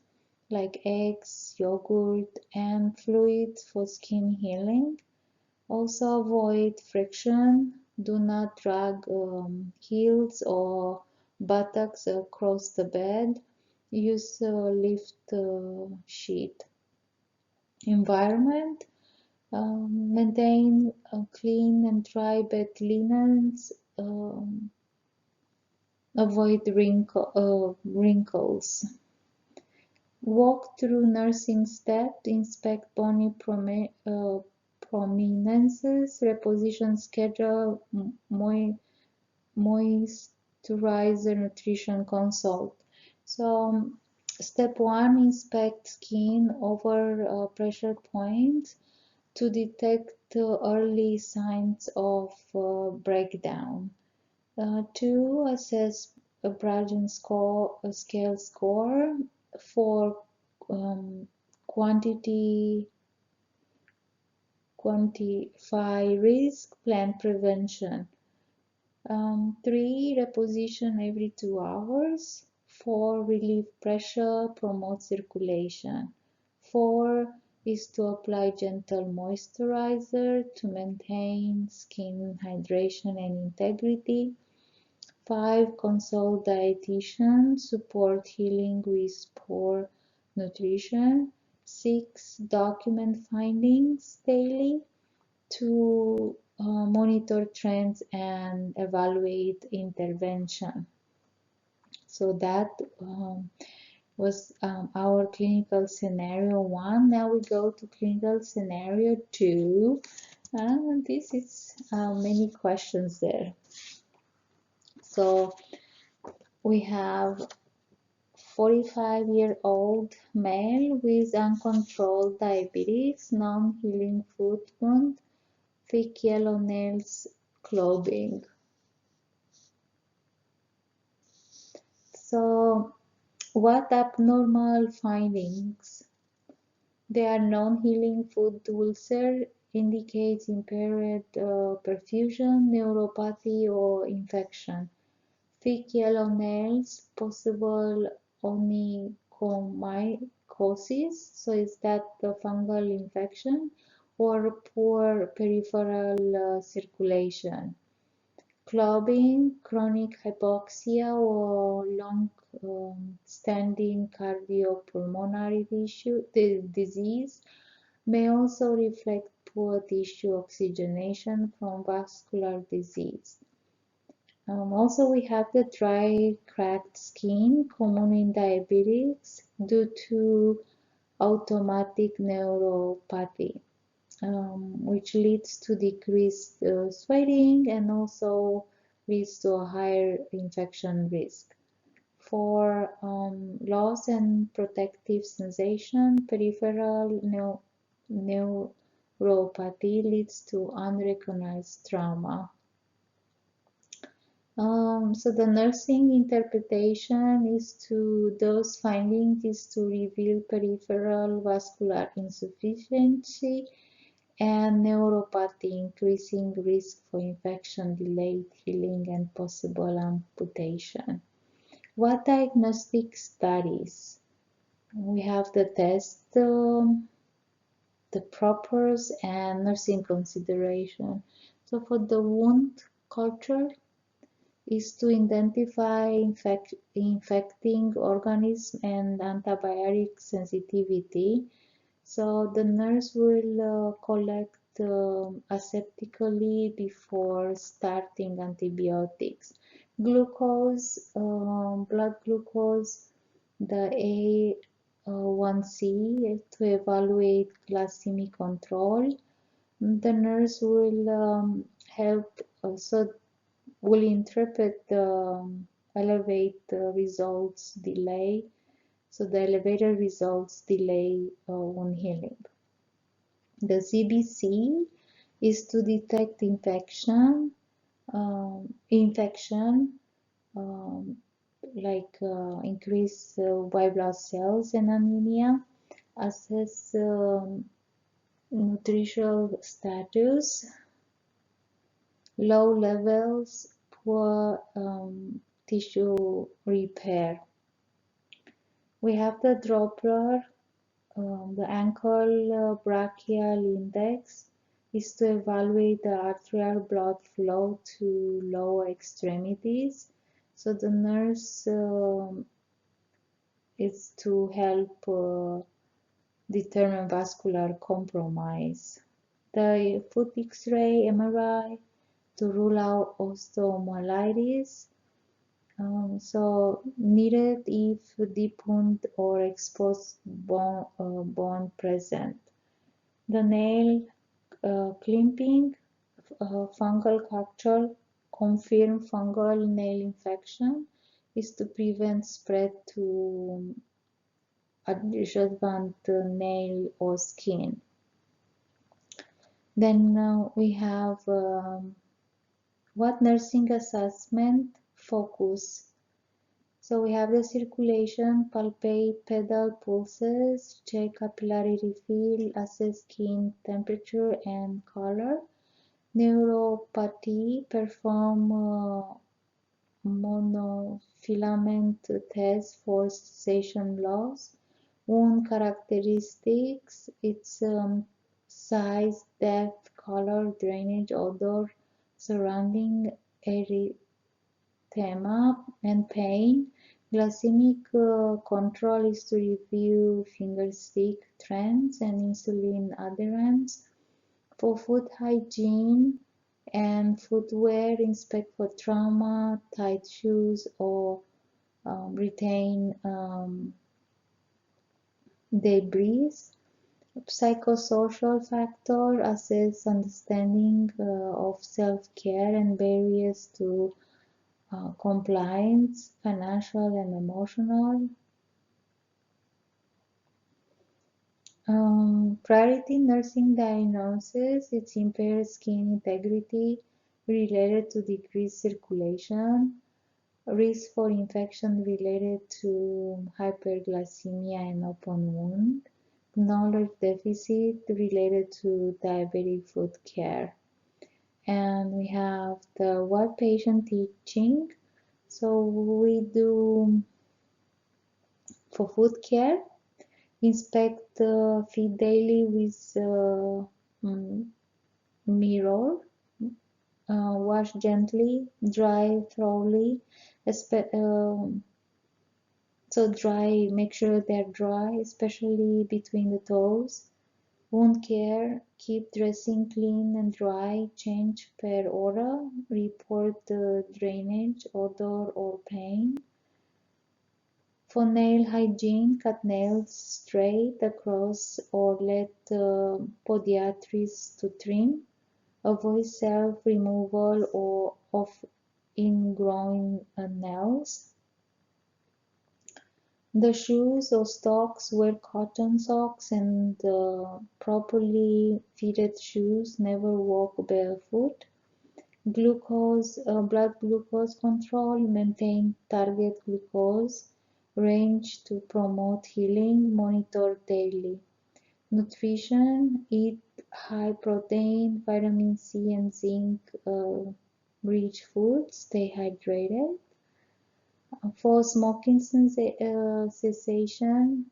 like eggs, yogurt, and fluids for skin healing. Also avoid friction. Do not drag heels or buttocks across the bed. Use a lift sheet. Environment. Maintain clean and dry bed linens. Avoid wrinkles. Walk through nursing steps, inspect bony prominences, reposition schedule, moisturizer, nutrition consult. So step 1, inspect skin over pressure points to detect early signs of breakdown. 2, assess a Braden scale score. 4, quantify risk, plan prevention. 3, reposition every 2 hours. 4, relieve pressure, promote circulation. 4 is to apply gentle moisturizer to maintain skin hydration and integrity. 5, consult dietitian, support healing with poor nutrition. 6, document findings daily to monitor trends and evaluate intervention. So that was our clinical scenario 1. Now we go to clinical scenario 2. And this is many questions there. So we have 45-year-old male with uncontrolled diabetes, non-healing foot wound, thick yellow nails, clothing. So what abnormal findings? There are non-healing foot ulcer, indicates impaired perfusion, neuropathy or infection. Thick yellow nails, possible onychomycosis, so is that the fungal infection, or poor peripheral circulation. Clubbing, chronic hypoxia or long-standing cardiopulmonary disease may also reflect poor tissue oxygenation from vascular disease. Also, we have the dry, cracked skin, common in diabetics due to automatic neuropathy, which leads to decreased sweating and also leads to a higher infection risk. For loss and protective sensation, peripheral neuropathy leads to unrecognized trauma. So the nursing interpretation is to those findings is to reveal peripheral vascular insufficiency and neuropathy, increasing risk for infection, delayed healing, and possible amputation. What diagnostic studies? We have the test, the propers, and nursing consideration. So for the wound culture is to identify infecting organism and antibiotic sensitivity. So the nurse will collect aseptically before starting antibiotics. Glucose, blood glucose, the A1C to evaluate glycemic control. The nurse will help, so will interpret the elevate results delay. So the elevated results delay wound healing. The CBC is to detect infection, like increase white blood cells and anemia, assess nutritional status, low levels, poor tissue repair. We have the Doppler, the ankle brachial index is to evaluate the arterial blood flow to lower extremities. So the nurse is to help determine vascular compromise. The foot X-ray, MRI to rule out osteomyelitis. So needed if deep wound or exposed bone present. The nail clipping, fungal culture, confirm fungal nail infection is to prevent spread to adjacent nail or skin. Then we have what nursing assessment focus. So we have the circulation, palpate pedal pulses, check capillary refill, assess skin temperature and color. Neuropathy, perform monofilament test for sensation loss. Wound characteristics, its size, depth, color, drainage, odor, surrounding erythema, and pain. Glycemic control is to review fingerstick trends and insulin adherence. For foot hygiene and footwear, inspect for trauma, tight shoes, or retain debris. Psychosocial factor, assess understanding of self-care and barriers to compliance, financial and emotional. Priority nursing diagnosis, it's impaired skin integrity related to decreased circulation, risk for infection related to hyperglycemia and open wound, knowledge deficit related to diabetic foot care. And we have the what patient teaching. So we do for foot care, inspect feet daily with mirror, wash gently, dry thoroughly, so dry, make sure they're dry, especially between the toes. Wound care, keep dressing clean and dry, change per order, report drainage, odor or pain. For nail hygiene, cut nails straight across or let podiatrist to trim. Avoid self-removal or of ingrown nails. The shoes or socks, wear cotton socks and properly fitted shoes. Never walk barefoot. Glucose, blood glucose control, maintain target glucose range to promote healing, monitor daily. Nutrition, eat high protein, vitamin C and zinc rich foods. Stay hydrated. For smoking cessation,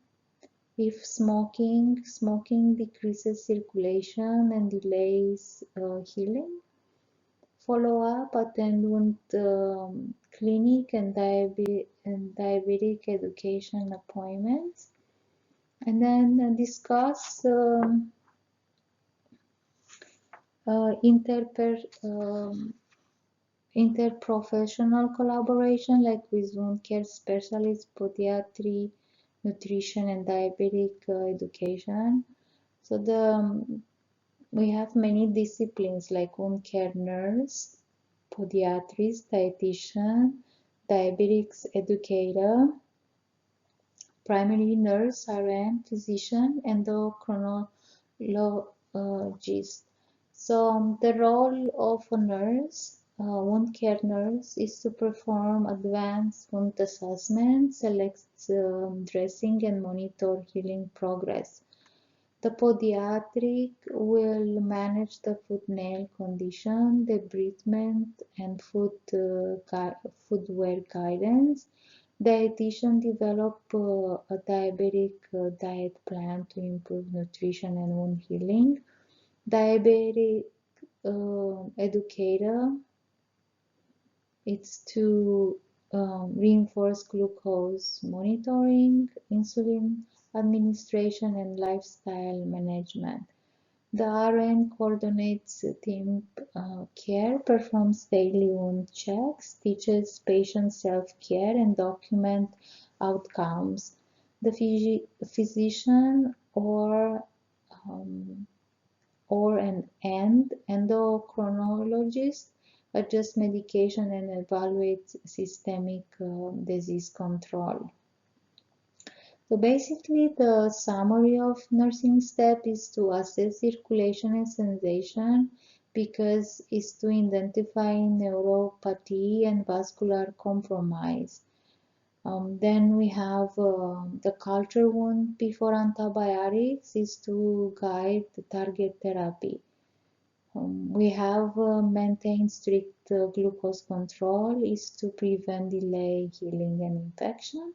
if smoking decreases circulation and delays healing. Follow up, attend wound clinic and diabetic education appointments, and then discuss interprofessional collaboration, like with wound care specialists, podiatry, nutrition, and diabetic education. So we have many disciplines like wound care nurse, podiatrist, dietitian, diabetics educator, primary nurse, RN, physician, endocrinologist. So the role of a nurse, wound care nurse, is to perform advanced wound assessment, select dressing, and monitor healing progress. The podiatric will manage the foot nail condition, debridement, and footwear guidance. Dietitian develop a diabetic diet plan to improve nutrition and wound healing. Diabetic educator, it's to reinforce glucose monitoring, insulin administration, and lifestyle management. The RN coordinates team care, performs daily wound checks, teaches patients self-care, and document outcomes. The physician or an endocrinologist adjust medication and evaluate systemic disease control. So basically, the summary of nursing step is to assess circulation and sensation, because it's to identify neuropathy and vascular compromise. Then we have the culture wound before antibiotics is to guide the target therapy. We have maintained strict glucose control is to prevent delay, healing, and infection.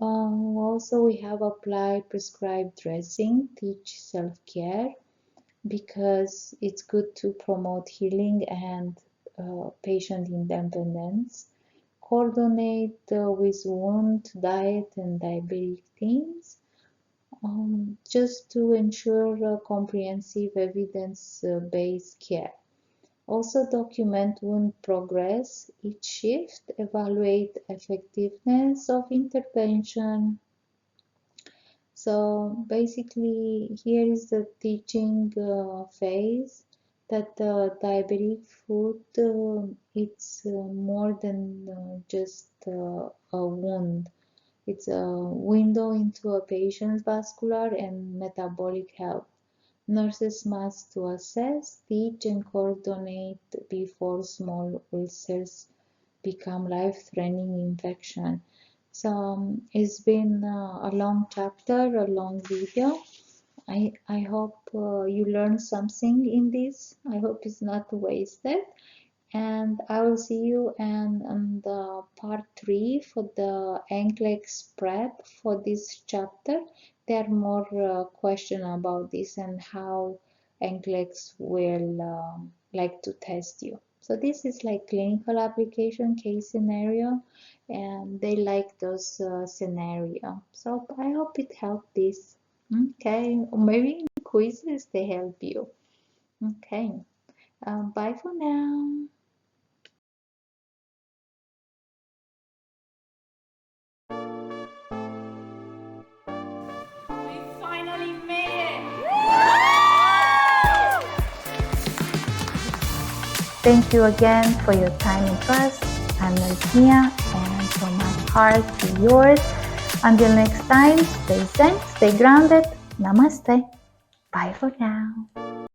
Also, we have applied prescribed dressing, teach self-care, because it's good to promote healing and patient independence. Coordinate with wound, diet, and diabetic teams, just to ensure comprehensive evidence-based care. Also document wound progress each shift, evaluate effectiveness of intervention. So basically here is the teaching phase, that diabetic foot, it's more than just a wound. It's a window into a patient's vascular and metabolic health. Nurses must to assess, teach, and coordinate before small ulcers become life-threatening infection. So it's been a long chapter, a long video. I hope you learned something in this. I hope it's not wasted. And I will see you on the part 3 for the NCLEX prep for this chapter. There are more questions about this and how NCLEX will like to test you. So this is like clinical application case scenario, and they like those scenario. So I hope it helped this. Okay, or maybe in quizzes they help you. Okay, bye for now. Thank you again for your time and trust. I'm Mia, and from my heart to yours. Until next time, stay zen, stay grounded. Namaste. Bye for now.